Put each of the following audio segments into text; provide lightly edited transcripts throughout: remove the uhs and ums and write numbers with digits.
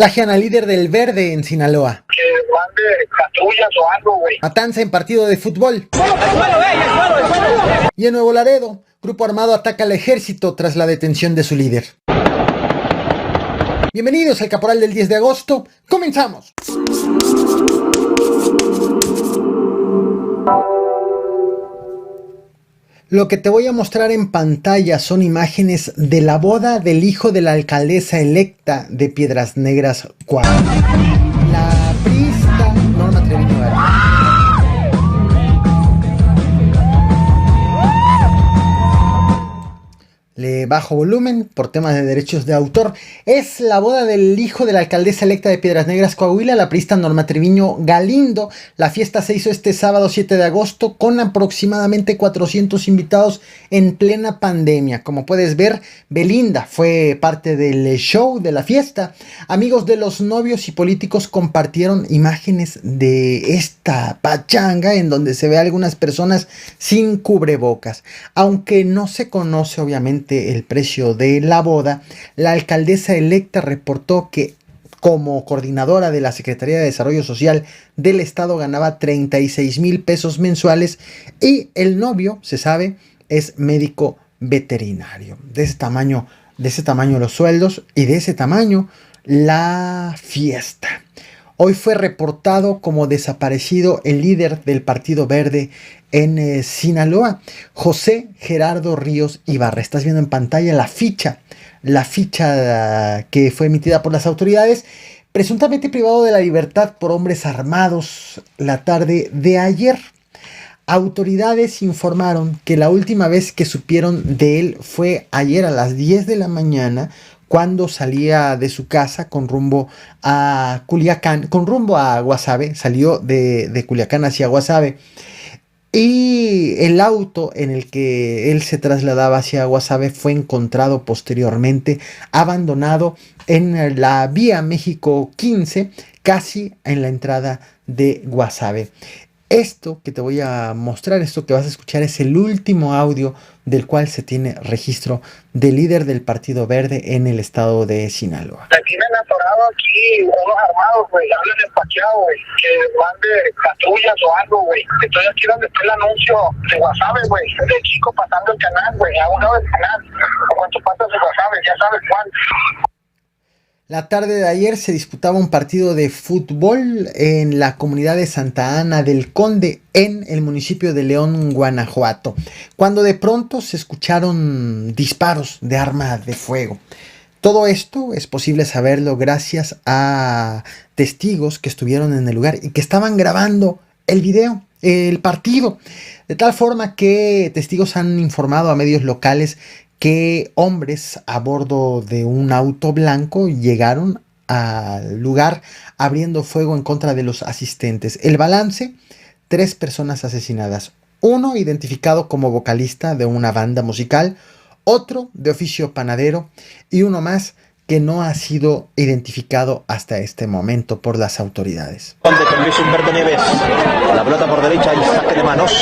Plagian al líder del Verde en Sinaloa. Que mande patrullas o algo, güey. Matanza en partido de fútbol. Y en Nuevo Laredo, grupo armado ataca al ejército tras la detención de su líder. Bienvenidos al Caporal del 10 de agosto. ¡Comenzamos! Lo que te voy a mostrar en pantalla son imágenes de la boda del hijo de la alcaldesa electa de Piedras Negras, Coahuila. La priista Norma Treviño García. Le bajo volumen por temas de derechos de autor. Es la boda del hijo de la alcaldesa electa de Piedras Negras, Coahuila, la priista Norma Treviño Galindo. La fiesta se hizo este sábado 7 de agosto con aproximadamente 400 invitados en plena pandemia. Como puedes ver, Belinda fue parte del show de la fiesta. Amigos de los novios y políticos compartieron imágenes de esta pachanga en donde se ve a algunas personas sin cubrebocas. Aunque no se conoce obviamente el precio de la boda, la alcaldesa electa reportó que como coordinadora de la Secretaría de Desarrollo Social del Estado ganaba 36,000 pesos mensuales y el novio, se sabe, es médico veterinario. De ese tamaño los sueldos y de ese tamaño la fiesta. Hoy fue reportado como desaparecido el líder del Partido Verde en Sinaloa, José Gerardo Ríos Ibarra. Estás viendo en pantalla la ficha que fue emitida por las autoridades, presuntamente privado de la libertad por hombres armados la tarde de ayer. Autoridades informaron que la última vez que supieron de él fue ayer a las 10 de la mañana, cuando salía de su casa con rumbo a Culiacán, con rumbo a Guasave, salió de Culiacán hacia Guasave. Y el auto en el que él se trasladaba hacia Guasave fue encontrado posteriormente abandonado en la vía México 15, casi en la entrada de Guasave. Esto que te voy a mostrar, esto que vas a escuchar, es el último audio del cual se tiene registro del líder del Partido Verde en el estado de Sinaloa. Me tienen atorado aquí unos armados, güey, hablan empaqueado, güey, que mande patrullas o algo, güey. Estoy aquí donde está el anuncio de Guasave, güey, de chico pasando el canal, güey, a un lado del canal. Cuando pasas de Guasave, ya sabes cuál. La tarde de ayer se disputaba un partido de fútbol en la comunidad de Santa Ana del Conde, en el municipio de León, Guanajuato, cuando de pronto se escucharon disparos de arma de fuego. Todo esto es posible saberlo gracias a testigos que estuvieron en el lugar y que estaban grabando el video, el partido, de tal forma que testigos han informado a medios locales que hombres a bordo de un auto blanco llegaron al lugar abriendo fuego en contra de los asistentes. El balance: 3 personas asesinadas. Uno identificado como vocalista de una banda musical, otro de oficio panadero y uno más que no ha sido identificado hasta este momento por las autoridades. Con Luis Humberto Nieves, la pelota por derecha y saque de manos.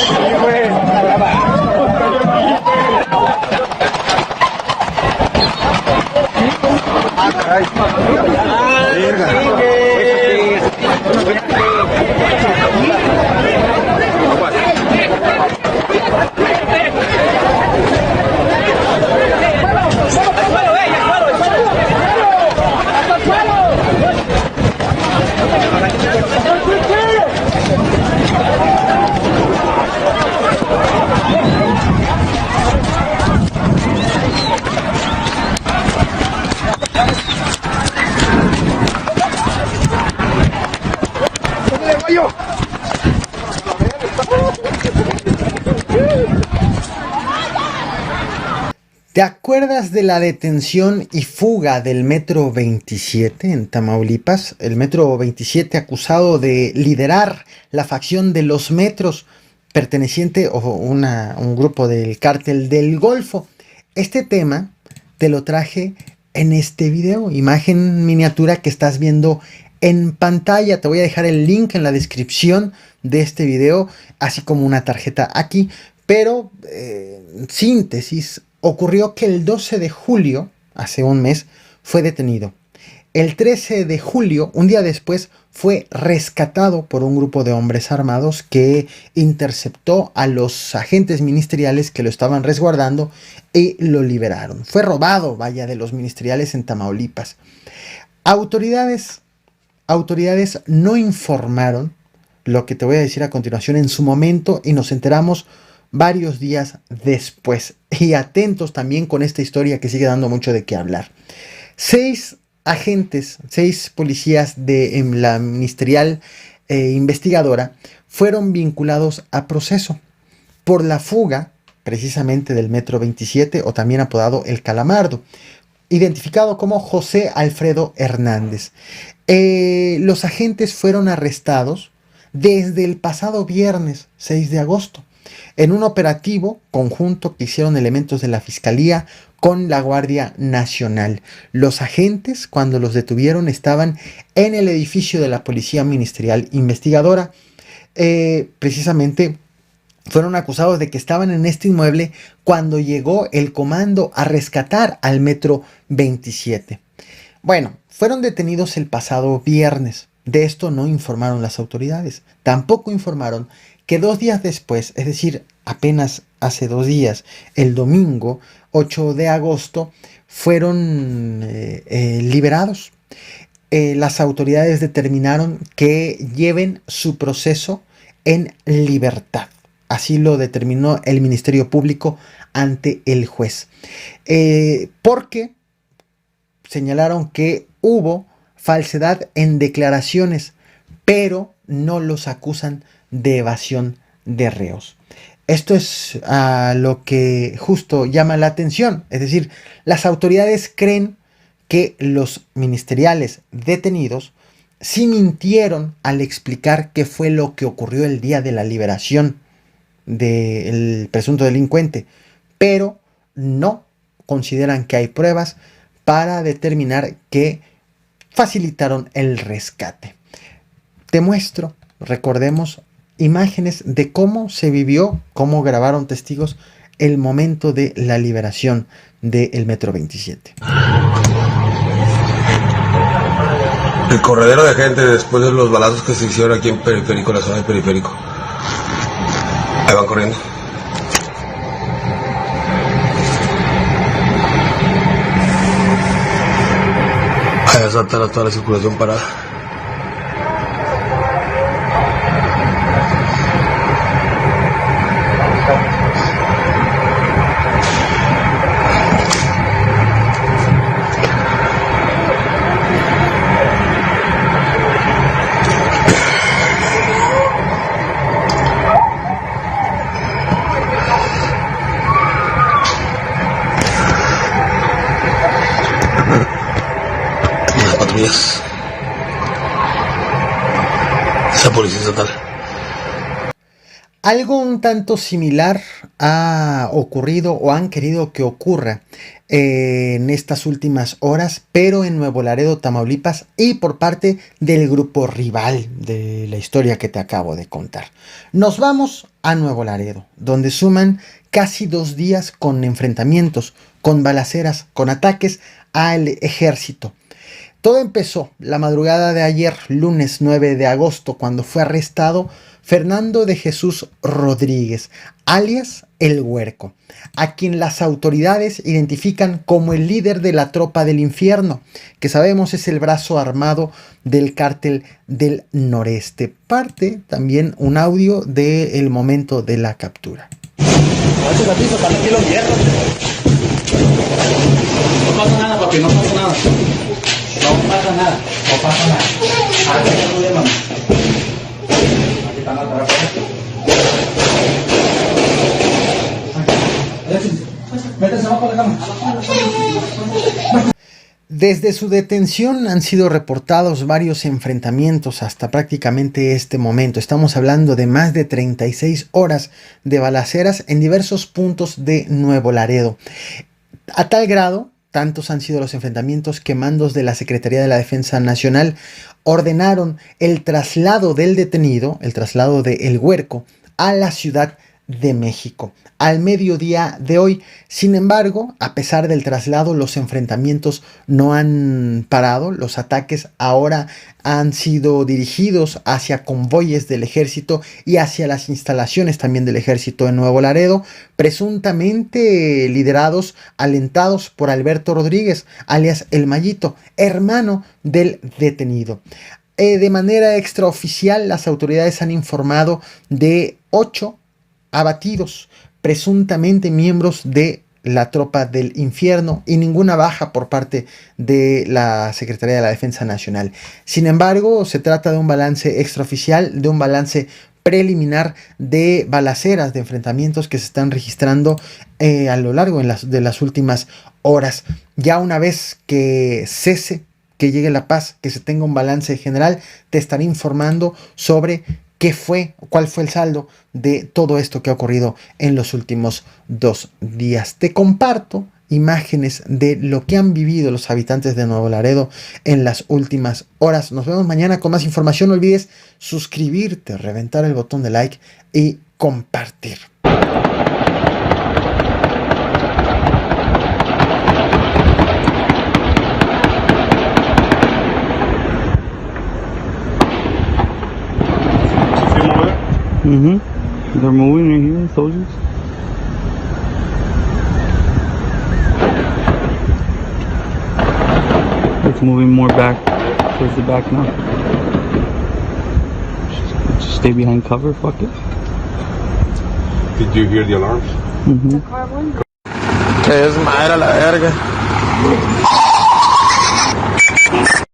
¿Te acuerdas de la detención y fuga del Metro 27 en Tamaulipas? El Metro 27 acusado de liderar la facción de los Metros, perteneciente a un grupo del Cártel del Golfo. Este tema te lo traje en este video, imagen miniatura que estás viendo en pantalla. Te voy a dejar el link en la descripción de este video, así como una tarjeta aquí. Pero, en síntesis, ocurrió que el 12 de julio, hace un mes, fue detenido El 13 de julio, un día después, fue rescatado por un grupo de hombres armados que interceptó a los agentes ministeriales que lo estaban resguardando y lo liberaron. Fue robado, vaya, de los ministeriales en Tamaulipas. Autoridades no informaron lo que te voy a decir a continuación en su momento y nos enteramos varios días después. Y atentos también con esta historia que sigue dando mucho de qué hablar. 6 policías de la ministerial investigadora fueron vinculados a proceso por la fuga precisamente del Metro 27, o también apodado El Calamardo, identificado como José Alfredo Hernández. Los agentes fueron arrestados desde el pasado viernes 6 de agosto en un operativo conjunto que hicieron elementos de la Fiscalía con la Guardia Nacional. Los agentes, cuando los detuvieron, estaban en el edificio de la Policía Ministerial Investigadora. Precisamente fueron acusados de que estaban en este inmueble cuando llegó el comando a rescatar al Metro 27. Bueno, fueron detenidos el pasado viernes. De esto no informaron las autoridades. Tampoco informaron que 2 días después, es decir, apenas hace 2 días, el domingo 8 de agosto, fueron liberados. Las autoridades determinaron que lleven su proceso en libertad. Así lo determinó el Ministerio Público ante el juez. Porque señalaron que hubo falsedad en declaraciones, pero no los acusan de evasión de reos. Esto es lo que justo llama la atención. Es decir, las autoridades creen que los ministeriales detenidos sí mintieron al explicar qué fue lo que ocurrió el día de la liberación del presunto delincuente, pero no consideran que hay pruebas para determinar que facilitaron el rescate. Te muestro, recordemos, imágenes de cómo se vivió, cómo grabaron testigos el momento de la liberación del Metro 27. El corredero de gente después de los balazos que se hicieron aquí en Periférico, la zona de Periférico. Ahí van corriendo. Ahí está toda la circulación parada. Esa policía estatal. Algo un tanto similar ha ocurrido o han querido que ocurra en estas últimas horas, pero en Nuevo Laredo, Tamaulipas, y por parte del grupo rival de la historia que te acabo de contar. Nos vamos a Nuevo Laredo, donde suman casi 2 días con enfrentamientos, con balaceras, con ataques al ejército. Todo empezó la madrugada de ayer, lunes 9 de agosto, cuando fue arrestado Fernando de Jesús Rodríguez, alias El Huerco, a quien las autoridades identifican como el líder de la Tropa del Infierno, que sabemos es el brazo armado del Cártel del Noreste. Parte también un audio del momento de la captura. No pasa nada, papi, no pasa nada. No pasa nada, no pasa nada. Aquí está el problema. Aquí está la trampa. Métese abajo de la cama. Desde su detención han sido reportados varios enfrentamientos hasta prácticamente este momento. Estamos hablando de más de 36 horas de balaceras en diversos puntos de Nuevo Laredo. A tal grado, tantos han sido los enfrentamientos que mandos de la Secretaría de la Defensa Nacional ordenaron el traslado del detenido, el traslado de El Huerco, a la ciudad de México al mediodía de hoy. Sin embargo, a pesar del traslado, los enfrentamientos no han parado. Los ataques ahora han sido dirigidos hacia convoyes del ejército y hacia las instalaciones también del ejército en Nuevo Laredo, presuntamente liderados, alentados por Alberto Rodríguez, alias El Mayito, hermano del detenido. De manera extraoficial, las autoridades han informado de 8 abatidos, presuntamente miembros de la tropa del infierno, y ninguna baja por parte de la Secretaría de la Defensa Nacional. Sin embargo, se trata de un balance extraoficial, de un balance preliminar de balaceras, de enfrentamientos que se están registrando a lo largo de las últimas horas. Ya una vez que cese, que llegue la paz, que se tenga un balance general, te estaré informando sobre cuál fue el saldo de todo esto que ha ocurrido en los últimos 2 días. Te comparto imágenes de lo que han vivido los habitantes de Nuevo Laredo en las últimas horas. Nos vemos mañana con más información. No olvides suscribirte, reventar el botón de like y compartir. They're moving right here, soldiers. It's moving more back towards the back now. Just stay behind cover, fuck it. Did you hear the alarms? Es madre a la verga.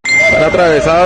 Están atravesados.